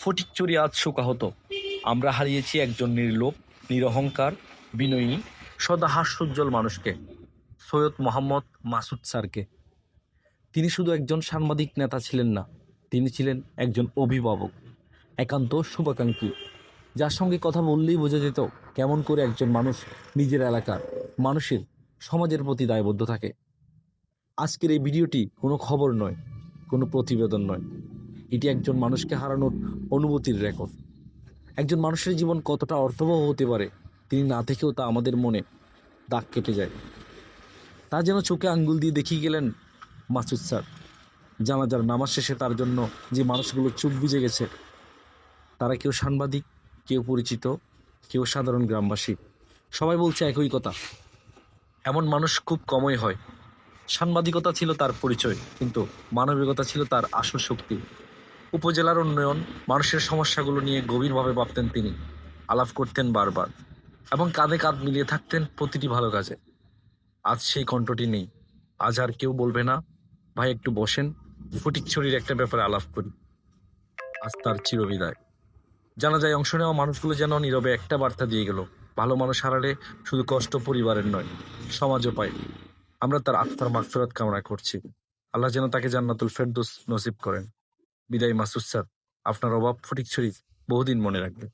ফটিকছড়ি আজ শোকাহত। আমরা হারিয়েছি একজন নির্লোভ, নিরহংকার, বিনয়ী, সদা হাস্যোজ্জ্বল মানুষকে, সৈয়দ মোহাম্মদ মাসুদ স্যারকে। তিনি শুধু একজন সাংবাদিক নেতা ছিলেন না, তিনি ছিলেন একজন অভিভাবক, একান্ত শুভাকাঙ্ক্ষী, যার সঙ্গে কথা বললেই বোঝা যেত কেমন করে একজন মানুষ নিজের এলাকার মানুষের, সমাজের প্রতি দায়বদ্ধ থাকে। আজকের এই ভিডিওটি কোনো খবর নয়, কোনো প্রতিবেদন নয়, এটি একজন মানুষকে হারানোর অনুভূতির রেকর্ড। একজন মানুষের জীবন কতটা অর্থবহ হতে পারে, তিনি না থেকেও তা আমাদের মনে দাগ কেটে যায়। তা যেন চোখে আঙ্গুল দিয়ে দেখিয়ে গেলেন মাসুদ স্যার। জানাজার নামাজ শেষে তার জন্য যে মানুষগুলো চোখ বুজে গেছে, তারা কেউ সাংবাদিক, কেউ পরিচিত, কেউ সাধারণ গ্রামবাসী, সবাই বলছে একই কথা, এমন মানুষ খুব কমই হয়। সাংবাদিকতা ছিল তার পরিচয়, কিন্তু মানবিকতা ছিল তার আসল শক্তি। উপজেলার উন্নয়ন, মানুষের সমস্যাগুলো নিয়ে গভীরভাবে ভাবতেন তিনি, আলাপ করতেন বারবার, এবং কাঁধে কাঁধ মিলিয়ে থাকতেন প্রতিটি ভালো কাজে। আজ সেই কণ্ঠটি নেই। আজ আর কেউ বলবে না, ভাই একটু বসেন, ফটিকছড়ির একটা ব্যাপারে আলাপ করি। আজ তার চিরবিদায়। জানাজায় অংশ নেওয়া মানুষগুলো যেন নীরবে একটা বার্তা দিয়ে গেল, ভালো মানুষ হারালে শুধু কষ্ট পরিবারের নয়, সমাজও পায়। আমরা তার আত্মার মাগফিরাত কামনা করছি। আল্লাহ যেন তাকে জান্নাতুল ফেরদৌস নসিব করেন। বিদায় মাসুদ স্যার, আপনার অভাব ফটিকছড়ি বহুদিন মনে রাখবে।